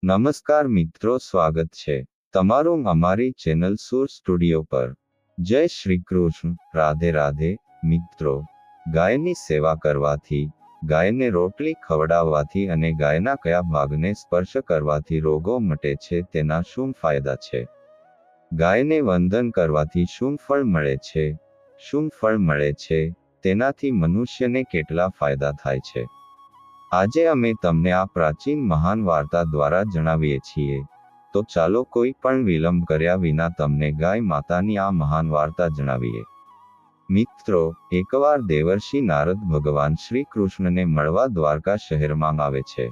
નમસ્કાર મિત્રો, સ્વાગત છે તમારું અમારી ચેનલ સુર સ્ટુડિયો પર। જય શ્રી કૃષ્ણ, રાધે રાધે। મિત્રો, ગાયની સેવા કરવાથી, ગાયને રોટલી ખવડાવવાથી અને ગાયના કયા ભાગને સ્પર્શ કરવાથી રોગો મટે છે તેના શું ફાયદા છે? ગાયને વંદન કરવાથી શું ફળ મળે છે? શું ફળ મળે છે તેનાથી મનુષ્યને કેટલા ફાયદા થાય છે? આજે અમે તમને આ પ્રાચીન મહાન વાર્તા દ્વારા જણાવીએ છીએ। તો ચાલો કોઈ પણ વિલંબ કર્યા વિના તમને ગાય માતાની આ મહાન વાર્તા જણાવીએ। મિત્રો, એકવાર દેવર્ષિ નારદ ભગવાન શ્રી કૃષ્ણને મળવા દ્વારકા શહેરમાં આવે છે।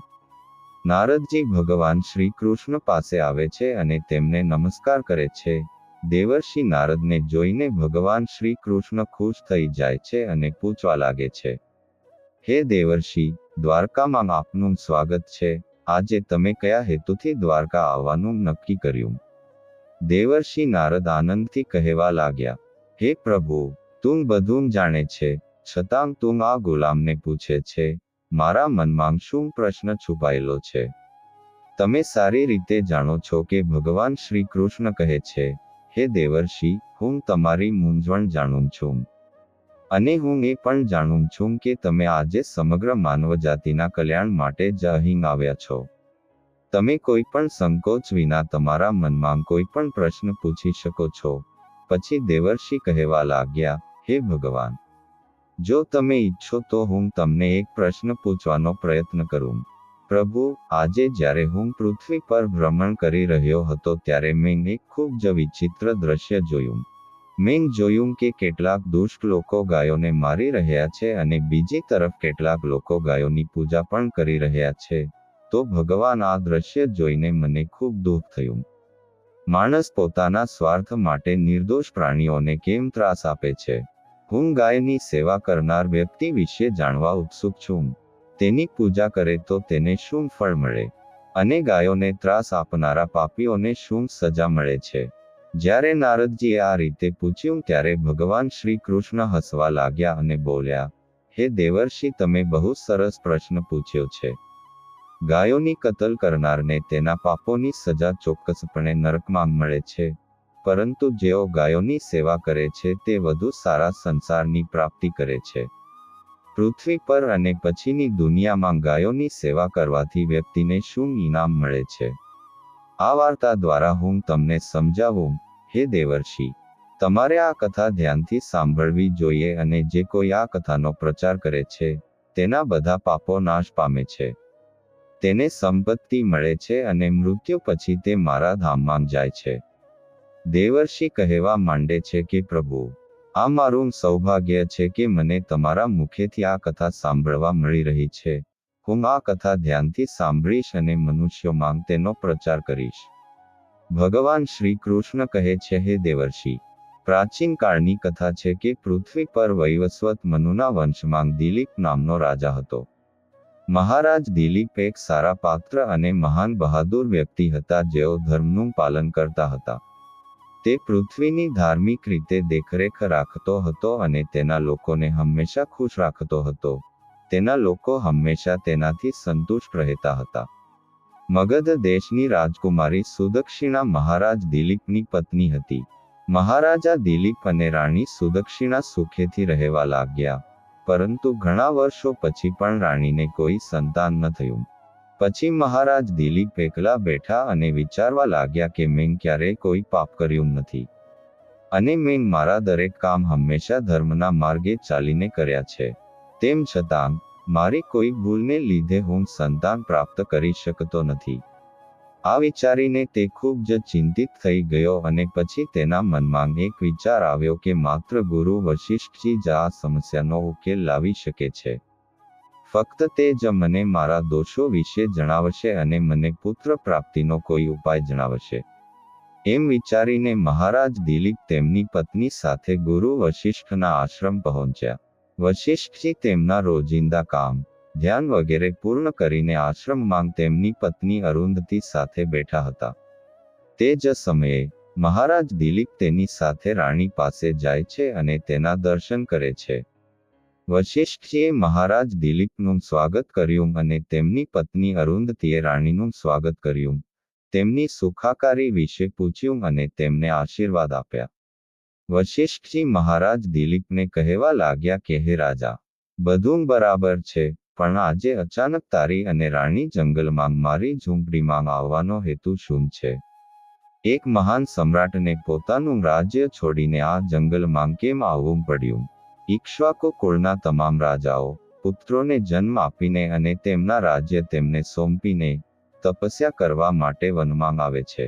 નારદજી ભગવાન શ્રી કૃષ્ણ પાસે આવે છે અને તેમને નમસ્કાર કરે છે। દેવર્ષિ નારદને જોઈને ભગવાન શ્રી કૃષ્ણ ખુશ થઈ જાય છે અને પૂછવા લાગે છે, હે દેવર્ષિ, દ્વારકામાં આપનું સ્વાગત છે। આજે તમે કયા હેતુથી દ્વારકા આવવાનું નક્કી કર્યું? દેવર્ષિ નારદ આનંદથી કહેવા લાગ્યા, હે પ્રભુ, તું બધું જાણે છે, છતાં તું આ ગુલામને પૂછે છે, મારા મનમાં શું પ્રશ્ન છુપાયેલો છે? તમે સારી રીતે જાણો છો કે ભગવાન શ્રી કૃષ્ણ કહે છે, હે દેવર્ષિ, હું તમારી મૂંઝવણ જાણું છું। અને હું એ પણ જાણું છું કે તમે આજે સમગ્ર માનવજાતિના કલ્યાણ માટે જ અહીં આવ્યા છો। તમે કોઈ પણ સંકોચ વિના તમારા મનમાં કોઈ પણ પ્રશ્ન પૂછી શકો છો। પછી દેવર્ષિ કહેવા લાગ્યા, હે ભગવાન, જો તમે ઈચ્છો તો હું તમને એક પ્રશ્ન પૂછવાનો પ્રયત્ન કરું। પ્રભુ, આજે જ્યારે હું પૃથ્વી પર ભ્રમણ કરી રહ્યો હતો ત્યારે મેં એક ખૂબ જ વિચિત્ર દ્રશ્ય જોયું। મેં જોયું કે કેટલાક દુષ્ટ લોકો ગાયોને મારી રહ્યા છે અને બીજી તરફ કેટલાક લોકો ગાયોની પૂજા પણ કરી રહ્યા છે। તો ભગવાન, આ દ્રશ્ય જોઈને મને ખૂબ દુઃખ થયું। માણસ પોતાના સ્વાર્થ માટે નિર્દોષ પ્રાણીઓને કેમ ત્રાસ આપે છે? હું ગાયની સેવા કરનાર વ્યક્તિ વિશે જાણવા ઉત્સુક છું। તેની પૂજા કરે તો તેને શું ફળ મળે? અને ગાયોને ત્રાસ આપનારા પાપીઓને શું સજા મળે છે? જ્યારે નારદજીએ આ રીતે પૂછ્યું ત્યારે ભગવાન શ્રી કૃષ્ણ હસવા લાગ્યા અને બોલ્યા, હે દેવર્ષિ, તમે બહુ સરસ પ્રશ્ન પૂછ્યો છે। ગાયોની કતલ કરનારને તેના પાપોની સજા ચોક્કસપણે નરકમાં મળે છે, પરંતુ જેઓ ગાયોની સેવા કરે છે તે વધુ સારા સંસારની પ્રાપ્તિ કરે છે। પૃથ્વી પર અને પછીની દુનિયામાં ગાયોની સેવા કરવાથી વ્યક્તિને શું ઇનામ મળે છે? આ વાર્તા દ્વારા હું તમને સમજાવું। હે દેવર્ષિ, તમારે આ કથા ધ્યાનથી સાંભળવી જોઈએ અને જે કોઈ આ કથાનો પ્રચાર કરે છે, તેના બધા પાપો નાશ પામે છે। તેને સંપત્તિ મળે છે અને મૃત્યુ પછી તે મારા ધામમાં જાય છે। દેવર્ષિ કહેવા માંડે છે કે પ્રભુ, આ મારું સૌભાગ્ય છે કે મને તમારા મુખેથી આ કથા સાંભળવા મળી રહી છે। હું આ કથા ધ્યાનથી સાંભળીશ અને મનુષ્યોમાં તેનો પ્રચાર કરીશ। ભગવાન શ્રી કૃષ્ણ કહે છે, હે દેવર્ષિ, પ્રાચીન કાળની કથા છે કે પૃથ્વી પર વૈવસ્વત મનુના વંશમાં દિલીપ નામનો રાજા હતો। મહારાજ દિલીપ એક સારા પાત્ર અને મહાન બહાદુર વ્યક્તિ હતા જેઓ ધર્મનું પાલન કરતા હતા। તે પૃથ્વીની ધાર્મિક રીતે દેખરેખ રાખતો હતો અને તેના લોકોને હંમેશા ખુશ રાખતો હતો। તેના લોકો હંમેશા તેનાથી સંતુષ્ટ રહેતા હતા। મગધ દેશની રાજકુમારી સુદક્ષિણા મહારાજ દિલીપની પત્ની હતી। મહારાજા દિલીપ અને રાણી સુદક્ષિણા સુખેથી રહેવા લાગ્યા, પરંતુ ઘણા વર્ષો પછી પણ રાણીને કોઈ સંતાન ન થયું। પછી મહારાજ દિલીપ એકલા બેઠા અને વિચારવા લાગ્યા કે મેં ક્યારેય કોઈ પાપ કર્યું નથી અને મેં મારા દરેક કામ હંમેશા ધર્મના માર્ગે ચાલીને કર્યા છે। તેમ છતાં મારી કોઈ ભૂલને લીધે હું સંતાન પ્રાપ્ત કરી શકતો નથી। આ વિચારીને તે ખૂબ જ ચિંતિત થઈ ગયો અને પછી તેના મનમાં એક વિચાર આવ્યો કે માત્ર ગુરુ વશિષ્ઠજી જ આ સમસ્યાનો ઉકેલ લાવી શકે છે। ફક્ત તે જ મને મારા દોષો વિશે જણાવશે અને મને પુત્ર પ્રાપ્તિનો કોઈ ઉપાય જણાવશે। એમ વિચારીને મહારાજ દિલીપ તેમની પત્ની સાથે ગુરુ વશિષ્ઠના આશ્રમ પહોંચ્યા। વશિષ્ઠજી તેમના રોજિંદા કામ, ધ્યાન વગેરે પૂર્ણ કરીને આશ્રમમાં તેમની પત્ની અરુંધતી સાથે બેઠા હતા। તે જ સમયે મહારાજ દિલીપ તેની સાથે રાણી પાસે જાય છે અને તેના દર્શન કરે છે। વશિષ્ઠજીએ મહારાજ દિલીપનું સ્વાગત કર્યું અને તેમની પત્ની અરુંધતીએ રાણીનું સ્વાગત કર્યું. તેમની સુખાકારી વિશે પૂછ્યું અને તેમને આશીર્વાદ આપ્યા. વશિષ્ઠજી મહારાજ દિલીપને કહેવા લાગ્યા કે હે રાજા, બધું બરાબર છે, પણ આજે અચાનક તારી અને રાણી જંગલમાં મારી ઝૂંપડીમાં આવવાનો હેતુ શું છે? એક મહાન સમ્રાટને પોતાનું રાજ્ય છોડીને આ જંગલમાં કેમ આવવું પડ્યું? ઇક્ષ્વાકુ કુળના તમામ રાજાઓ પુત્રોને જન્મ આપીને અને તેમના રાજ્ય તેમને સોંપીને તપસ્યા કરવા માટે વનમાં આવે છે.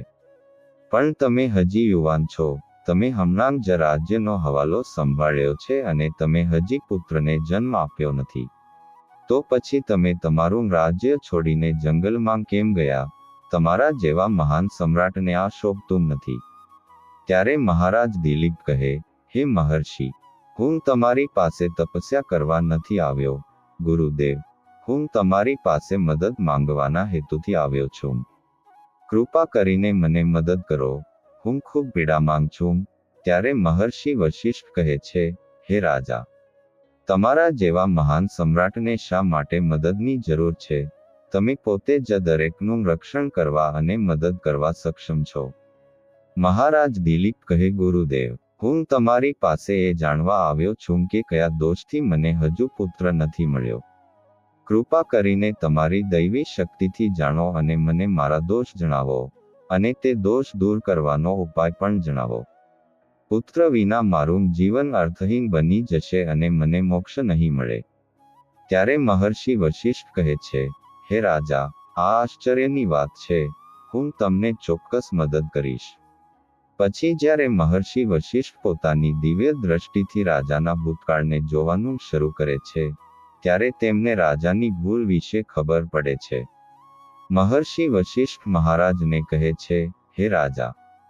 પણ તમે હજી યુવાન છો, તમે હમણાં જ રાજ્યનો હવાલો સંભાળ્યો છે અને તમે હજી પુત્રને જન્મ આપ્યો નથી. તો પછી તમે તમારું રાજ્ય છોડીને જંગલમાં કેમ ગયા? તમારા જેવા મહાન સમ્રાટને આ શોભતું નથી. ત્યારે મહારાજ દિલીપ કહે, હે મહર્ષિ, હું તમારી પાસે તપસ્યા કરવા નથી આવ્યો. ગુરુદેવ, હું તમારી પાસે મદદ માંગવાના હેતુથી આવ્યો છું. કૃપા કરીને મને મદદ કરો. હું ખૂબ પીડામાં છું. ત્યારે મહર્ષિ વશિષ્ઠ કહે છે, હે રાજા, તમારા જેવા મહાન સમ્રાટને શા માટે મદદની જરૂર છે? તમે પોતે જ દરેકનું રક્ષણ કરવા અને મદદ કરવા સક્ષમ છો. મહારાજ દિલીપ કહે, ગુરુદેવ, હું તમારી પાસે એ જાણવા આવ્યો છું કે કયા દોષથી મને હજુ પુત્ર નથી મળ્યો. કૃપા કરીને તમારી દૈવી શક્તિથી જાણો અને મને મારા દોષ જણાવો, અને તે દોષ દૂર કરવાનો ઉપાય પણ જણાવો. પુત્ર વિના મારું જીવન અર્થહીન બની જશે અને મને મોક્ષ નહીં મળે. ત્યારે મહર્ષિ વશિષ્ઠ કહે છે, હે રાજા, આ આશ્ચર્યની વાત છે. હું તમને ચોક્કસ મદદ કરીશ. પછી જ્યારે મહર્ષિ વશિષ્ઠ પોતાની દિવ્ય દ્રષ્ટિથી રાજાના ભૂતકાળને જોવાનું શરૂ કરે છે, ત્યારે તેમને રાજાની ભૂલ વિશે ખબર પડે છે. મહર્ષિ વશિષ્ઠ મહારાજને કહે છે, હે રાજા,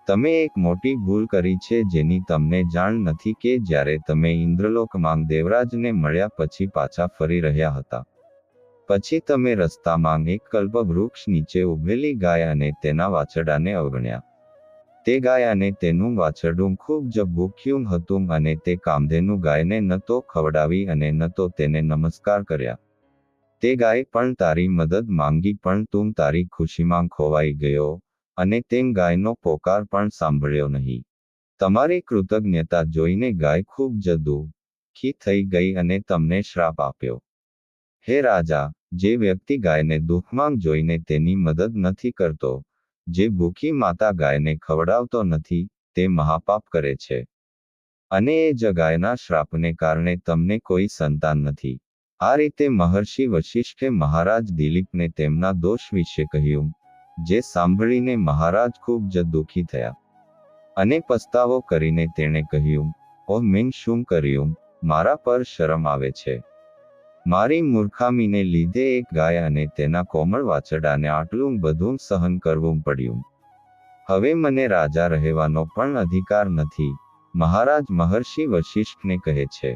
તમે એક મોટી ભૂલ કરી છે જેની તમને જાણ નથી કે જ્યારે તમે ઇન્દ્રલોકમાં દેવરાજને મળ્યા પછી પાછા ફરી રહ્યા હતા. પછી તમે રસ્તામાં એક કલ્પવૃક્ષ નીચે ઉભેલી ગાય અને તેના વાછરડાને અવગણ્યા. તે ગાય અને તેનું વાછરડું ખૂબ જ ભૂખ્યું હતું અને તે કામધેનુ ગાયને ન તો ખવડાવી અને ન તો તેને નમસ્કાર કર્યા. તે ગાય પણ તારી મદદ માંગી પણ તું તારી ખુશીમાં ખોવાઈ ગયો અને તેમ ગાયનો પોકાર પણ સાંભળ્યો નહીં. તમારી કૃતજ્ઞતા જોઈને ગાય ખૂબ જ દુઃખી થઈ ગઈ અને તમને શ્રાપ આપ્યો. હે રાજા, જે વ્યક્તિ ગાયને દુઃખમાં જોઈને તેની મદદ નથી કરતો, જે ભૂખી માતા ગાયને ખવડાવતો નથી, તે મહાપાપ કરે છે. અને એ જ ગાયના શ્રાપને કારણે તમને કોઈ સંતાન નથી. આ રીતે મહર્ષિ વશિષ્ઠે મહારાજ દિલીપને તેમના દોષ વિશે કહ્યું, જે સાંભળીને મહારાજ ખૂબ જ દુઃખી થયા. અને પસ્તાવો કરીને તેણે કહ્યું, ઓહ, મેં શું કર્યું? મારા પર શરમ આવે છે. મારી મૂર્ખામીને લીધે એક ગાય અને તેના કોમળ વાછરડાને આટલું બધું સહન કરવું પડ્યું. હવે મને રાજા રહેવાનો પણ અધિકાર નથી. મહારાજ મહર્ષિ વશિષ્ઠને કહે છે,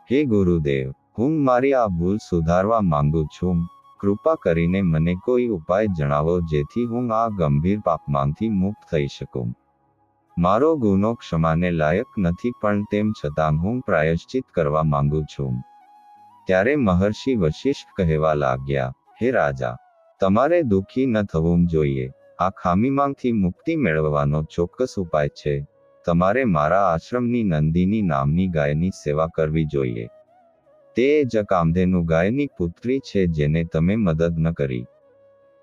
હે ગુરુદેવ, હું મારી આ ભૂલ સુધારવા માંગુ છું. કૃપા કરીને મને કોઈ ઉપાય જણાવો જેથી હું આ ગંભીર પાપમાંથી મુક્ત થઈ શકું. મારો ગુનો ક્ષમાને લાયક નથી પણ તેમ છતાં હું પ્રાયશ્ચિત કરવા માંગુ છું. ત્યારે મહર્ષિ વશિષ્ઠ કહેવા લાગ્યા, હે રાજા, તમારે દુઃખી ન થવું જોઈએ. આ ખામીમાંથી મુક્તિ મેળવવાનો ચોક્કસ ઉપાય છે. તમારે મારા આશ્રમની નંદિની નામની ગાયની સેવા કરવી જોઈએ. તે જ કામધેનુ ગાયની પુત્રી છે જેને તમે મદદ ન કરી.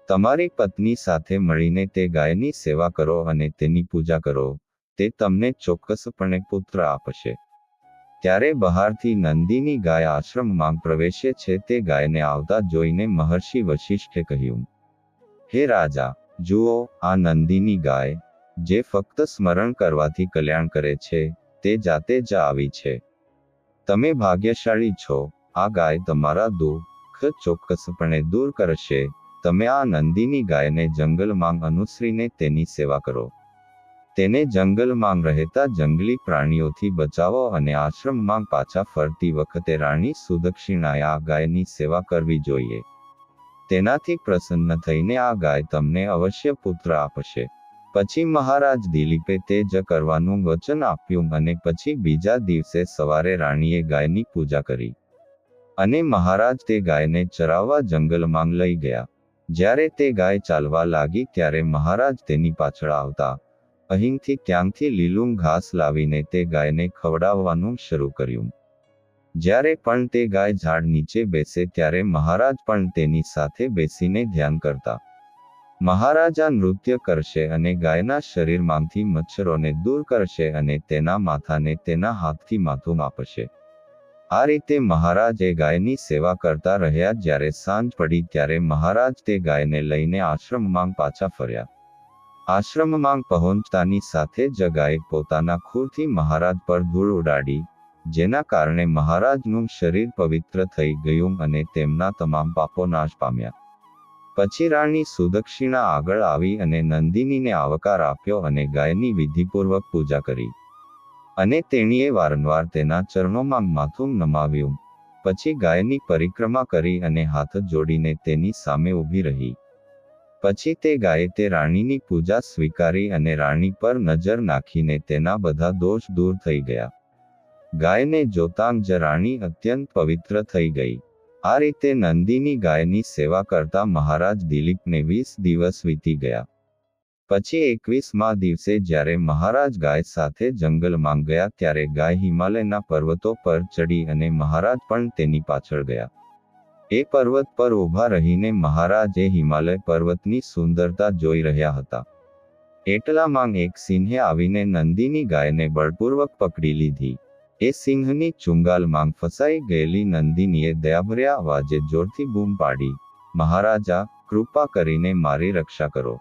તમારી પત્ની સાથે મળીને તે ગાયની સેવા કરો અને તેની પૂજા કરો. તે તમને ચોક્કસપણે પુત્ર આપશે. ત્યારે બહારથી નંદિની ગાય આશ્રમમાં પ્રવેશે છે. તે ગાયને આવતા જોઈને મહર્ષિ વશિષ્ઠે કહ્યું, હે રાજા, જુઓ, આ નંદિની ગાય, જે ફક્ત સ્મરણ કરવાથી કલ્યાણ કરે છે, તે જાતે જ આવી છે. તમે ભાગ્યશાળી છો. આ ગાય તમારા દુઃખ ચોક્કસપણે દૂર કરશે. તમે આ નંદિની ગાયને જંગલમાં અનુસરીને તેની સેવા કરો. તેને જંગલમાં રહેતા જંગલી પ્રાણીઓથી બચાવો અને આશ્રમમાં પાછા ફરતી વખતે રાણી સુદક્ષિણાએ આ ગાયની સેવા કરવી જોઈએ. તેનાથી પ્રસન્ન થઈને આ ગાય તમને અવશ્ય પુત્ર આપશે. પછી મહારાજ દિલીપે તે જ કરવાનું વચન આપ્યું અને પછી બીજા દિવસે સવારે રાણીએ ગાયની પૂજા કરી અને મહારાજ તે ગાયને ચરાવવા જંગલમાં લઈ ગયા. જ્યારે તે ગાય ચાલવા લાગી ત્યારે મહારાજ તેની પાછળ આવતા અહીંથી ત્યાંથી લીલું ઘાસ લાવીને તે ગાયને ખવડાવવાનું શરૂ કર્યું. જ્યારે પણ તે ગાય ઝાડ નીચે બેસે ત્યારે મહારાજ પણ તેની સાથે બેસીને ધ્યાન કરતા. મહારાજા નૃત્ય કરશે અને ગાયના શરીરમાંથી મચ્છરોને દૂર કરશે અને તેના માથાને તેના હાથથી માથું આપશે. આ રીતે મહારાજ એ ગાયની સેવા કરતા રહ્યા. જ્યારે સાંજ પડી ત્યારે મહારાજ તે ગાયને લઈને આશ્રમમાં પાછા ફર્યા. આશ્રમમાં પહોંચતાની સાથે જ ગાયે પોતાના ખૂરથી મહારાજ પર ધૂળ ઉડાડી, જેના કારણે મહારાજનું શરીર પવિત્ર થઈ ગયું અને તેમના તમામ પાપો નાશ પામ્યા. પછી રાણી સુદક્ષિણા આગળ આવી અને નંદિનીને આવકાર આપ્યો અને ગાયની વિધિપૂર્વક પૂજા કરી. અને તેણીએ વારંવાર તેના ચરણોમાં માથું નમાવ્યું. પછી ગાયની પરિક્રમા કરી અને હાથ જોડીને તેની સામે ઊભી રહી. પછી તે ગાયે તે રાણીની પૂજા સ્વીકારી અને રાણી પર નજર નાખીને તેના બધા દોષ દૂર થઈ ગયા. ગાયને જોતાં જ રાણી અત્યંત પવિત્ર થઈ ગઈ. આ રીતે નંદિની ગાયની સેવા કરતા મહારાજ દિલીપને 20 દિવસ વીતી ગયા. પછી 21મા દિવસે જ્યારે મહારાજ ગાય સાથે જંગલમાં ગયા ત્યારે ગાય હિમાલયના પર્વતો પર ચડી અને મહારાજ પણ તેની પાછળ ગયા. એ પર્વત પર ઊભા રહીને મહારાજ એ હિમાલય પર્વતની સુંદરતા જોઈ રહ્યા હતા. એટલામાં એક સિંહે આવીને નંદિની ગાયને બળપૂર્વક પકડી લીધી. એ સિંહની ચુંગાલમાં ફસાઈ ગયેલી નંદિનીએ દયાભર્યા અવાજે જોરથી બૂમ પાડી, મહારાજા, કૃપા કરીને મારી રક્ષા કરો.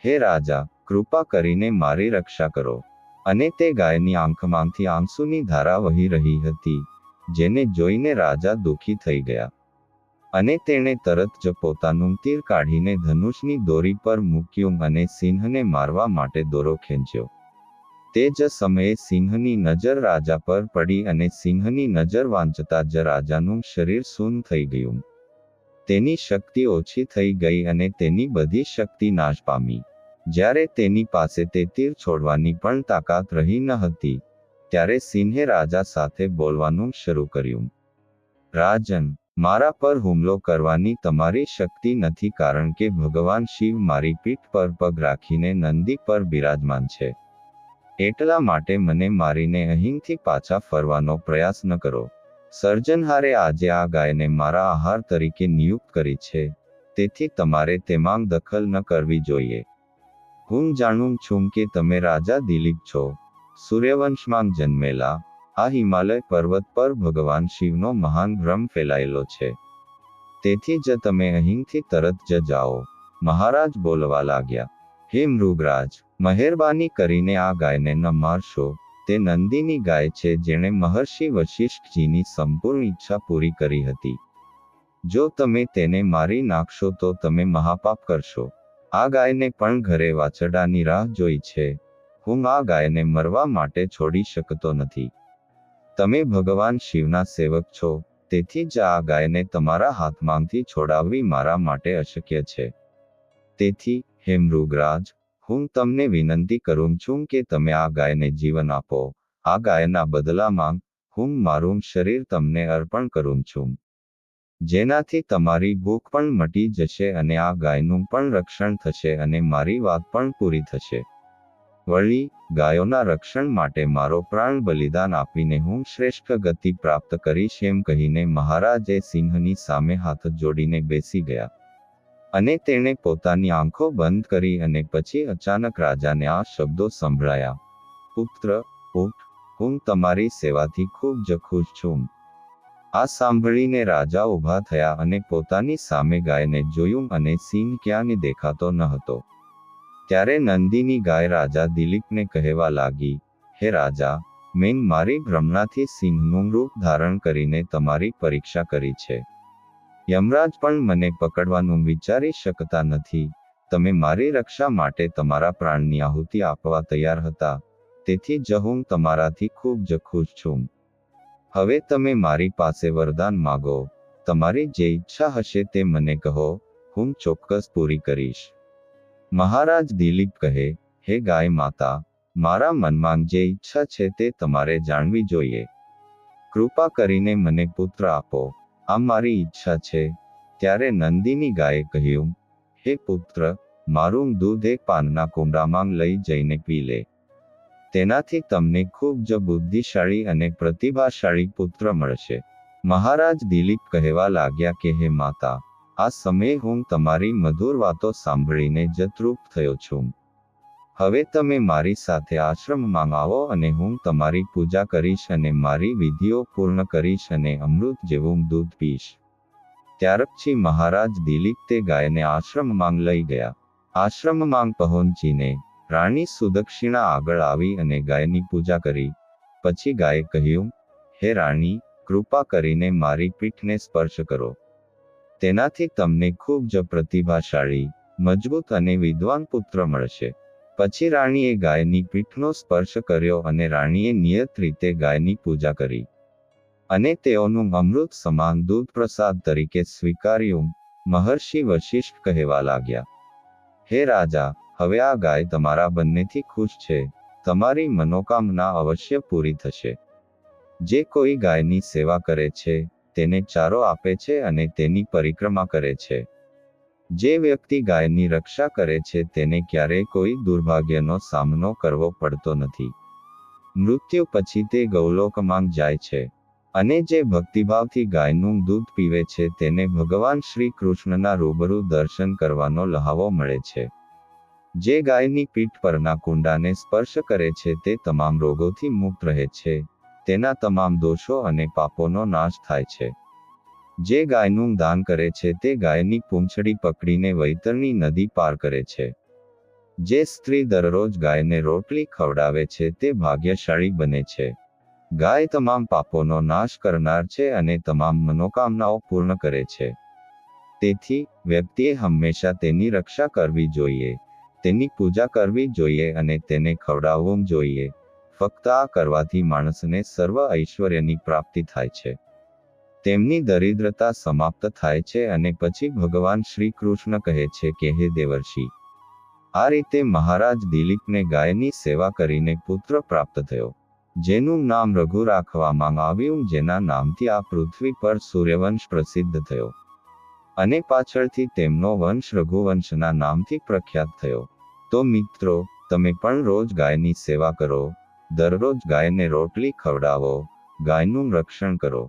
હે રાજા, કૃપા કરીને મારી રક્ષા કરો. અને તે ગાયની આંખમાંથી આંસુની ધારા વહી રહી હતી, જેને જોઈને રાજા દુઃખી થઈ ગયા. અને તેણે તરત જ પોતાનું તીર કાઢીને ધનુષની દોરી પર મૂક્યું અને સિંહને મારવા માટે દોરો ખેંચ્યો. તે જ સમયે સિંહની નજર રાજા પર પડી અને સિંહની નજર વાંચતા જ રાજાનું શરીર સૂન થઈ ગયું. તેની શક્તિ ઓછી થઈ ગઈ અને તેની બધી શક્તિ નાશ પામી. જ્યારે તેની પાસે તે તીર છોડવાની પણ તાકાત રહી ન હતી, ત્યારે સિંહે રાજા સાથે બોલવાનું શરૂ કર્યું. રાજન, મારા પર હુમલો કરવાની તમારી શક્તિ નથી કારણ કે ભગવાન શિવ મારી પીઠ પર પગ રાખીને નંદી પર બિરાજમાન છે. એટલા માટે મને મારીને અહીંથી પાછા ફરવાનો પ્રયાસ ન કરો. સર્જનહારે આજે આ ગાયને મારા આહાર તરીકે નિયુક્ત કરી છે, તેથી તમારે તેમાં દખલ ન કરવી જોઈએ. હું જાણું છું કે તમે રાજા દિલીપ છો, સૂર્યવંશમાં જન્મેલા. આ હિમાલય પર્વત પર ભગવાન શિવનો મહાન ભ્રમ ફેલાયેલો છે. તેથી જ તમે અહીંથી તરત જ જાઓ. મહારાજ બોલવા લાગ્યા. હે મૃગરાજ, મહેરબાની કરીને આ ગાયને ન મારશો. તે નંદિની ગાય છે જેણે મહર્ષિ વશિષ્ઠજીની સંપૂર્ણ ઈચ્છા પૂરી કરી હતી. જો તમે તેને મારી નાખશો તો તમે મહાપાપ કરશો. આ ગાયને પણ ઘરે વાછરડાની રાહ જોઈ છે. હું આ ગાયને મરવા માટે છોડી શકતો નથી. તમે ભગવાન શિવના સેવક છો, તેથી જ આ ગાયને તમારા હાથમાંથી છોડાવવી મારા માટે અશક્ય છે. તેથી, હે મૃગરાજ, હું તમને વિનંતી કરું છું કે તમે આ ગાયને જીવન આપો. આ ગાયના બદલામાં, હું મારું શરીર તમને અર્પણ કરું છું. જેનાથી તમારી ભૂખ પણ મટી જશે અને આ ગાયનું પણ રક્ષણ થશે અને મારી વાત પણ પૂરી થશે. વળી, ગાયોના રક્ષણ માટે મારો પ્રાણ બલિદાન આપીને હું શ્રેષ્ઠ ગતિ પ્રાપ્ત કરીશ એમ કહીને મહારાજે સિંહની સામે હાથ જોડીને બેસી ગયા. અને તેણે પોતાની આંખો બંધ કરી અને પછી અચાનક રાજાને આ શબ્દો સંભળાયા. પુત્ર, ઉઠ, હું તમારી સેવાથી ખૂબ જ ખુશ છું. આ સાંભળીને રાજા ઊભા થયા અને પોતાની સામે ગાયને જોયું અને સિંહ ક્યાંય દેખાતો ન હતો. ત્યારે નંદિની ગાય રાજા દિલીપને કહેવા લાગી, હે રાજા, મેં મારી ભ્રમણાથી સિંહનું રૂપ ધારણ કરીને તમારી પરીક્ષા કરી છે. યમરાજ પણ મને પકડવાનું વિચારી શકતા નથી. તમે મારી રક્ષા માટે તમારા પ્રાણની આહુતિ આપવા તૈયાર હતા, તેથી જ હું તમારાથી ખૂબ જ ખુશ છું. હવે તમે મારી પાસે વરદાન માગો. તમારી જે ઈચ્છા હશે તે મને કહો, હું ચોક્કસ પૂરી કરીશ. મહારાજ દિલીપ કહે, હે ગાય માતા, મારા મનમાં જે ઈચ્છા છે તે તમારે જાણવી જોઈએ. કૃપા કરીને મને પુત્ર આપો, આ મારી ઈચ્છા છે. ત્યારે નંદિની ગાયે કહ્યું, હે પુત્ર, મારું દૂધ એક પાનના કુંડામાં લઈ જઈને પી લે. તેનાથી તમને ખૂબ જ બુદ્ધિશાળી અને પ્રતિભાશાળી પુત્ર મળશે. મહારાજ દિલીપ કહેવા લાગ્યા કે હે માતા, આ સમયે હું તમારી મધુર વાતો સાંભળીને જ તૃપ્ત થયો છું. હવે તમે મારી સાથે આશ્રમમાં આવો અને હું તમારી પૂજા કરીશ અને મારી વિધિઓ પૂર્ણ કરીશ અને અમૃત જેવું દૂધ પીશ. ત્યાર પછી મહારાજ દિલીપ તે ગાયને આશ્રમમાં લઈ ગયા. આશ્રમમાં પહોંચીને રાણી સુદક્ષિણા આગળ આવી અને ગાયની પૂજા કરી. પછી ગાયે કહ્યું, હે રાણી, કૃપા કરીને મારી પીઠને સ્પર્શ કરો. તેનાથી તમને ખૂબ જ પ્રતિભાશાળી, મજબૂત અને વિદ્વાન પુત્ર મળશે. પછી રાણીએ ગાયની પીઠનો સ્પર્શ કર્યો અને રાણીએ નિયત રીતે ગાયની પૂજા કરી અને તેઓનું અમૃત સમાન દૂધ પ્રસાદ તરીકે સ્વીકાર્યું. મહર્ષિ વશિષ્ઠ કહેવા લાગ્યા, હે રાજા, હવે આ ગાય તમારા બંનેથી ખુશ છે. તમારી મનોકામના અવશ્ય પૂરી થશે. જે કોઈ ગાયની સેવા કરે છે, તેને ચારો આપે છે અને તેની પરિક્રમા કરે છે. જે વ્યક્તિ ગાયની રક્ષા કરે છે તેને ક્યારેય કોઈ દુર્ભાગ્યનો સામનો કરવો પડતો નથી. મૃત્યુ પછી તે ગૌલોકમાં જાય છે. અને જે ભક્તિભાવથી ગાયનું દૂધ પીવે છે તેને ભગવાન શ્રી કૃષ્ણના રૂબરૂ દર્શન કરવાનો લહાવો મળે છે. જે ગાયની પીઠ પરના કુંડાને સ્પર્શ કરે છે તે તમામ રોગોથી મુક્ત રહે છે. તેના તમામ દોષો અને પાપોનો નાશ થાય છે. જે ગાયનું દાન કરે છે તે ગાયની પૂંછડી પકડીને વૈતરણી નદી પાર કરે છે. જે સ્ત્રી દરરોજ ગાયને રોટલી ખવડાવે છે તે ભાગ્યશાળી બને છે. ગાય તમામ પાપોનો નાશ કરનાર છે અને તમામ મનોકામનાઓ પૂર્ણ કરે છે. તેથી વ્યક્તિએ હંમેશા તેની રક્ષા કરવી જોઈએ, તેની પૂજા કરવી જોઈએ અને તેને ખવડાવવું જોઈએ. ફક્ત આ કરવાથી માણસને સર્વ ઐશ્વર્યની પ્રાપ્તિ થાય છે. તેમની દરિદ્રતા સમાપ્ત થાય છે અને પછી ભગવાન શ્રી કૃષ્ણ કહે છે કે હે દેવર્ષિ, આ રીતે મહારાજ દિલીપને ગાયની સેવા કરીને પુત્ર પ્રાપ્ત થયો, જેનું નામ રઘુ રાખવામાં આવ્યું, જેના નામથી આ પૃથ્વી પર સૂર્યવંશ પ્રસિદ્ધ થયો અને પાછળથી તેમનો વંશ રઘુવંશના નામથી પ્રખ્યાત થયો. તો મિત્રો, તમે પણ રોજ ગાયની સેવા કરો, દરરોજ ગાયને રોટલી ખવડાવો, ગાયનું રક્ષણ કરો.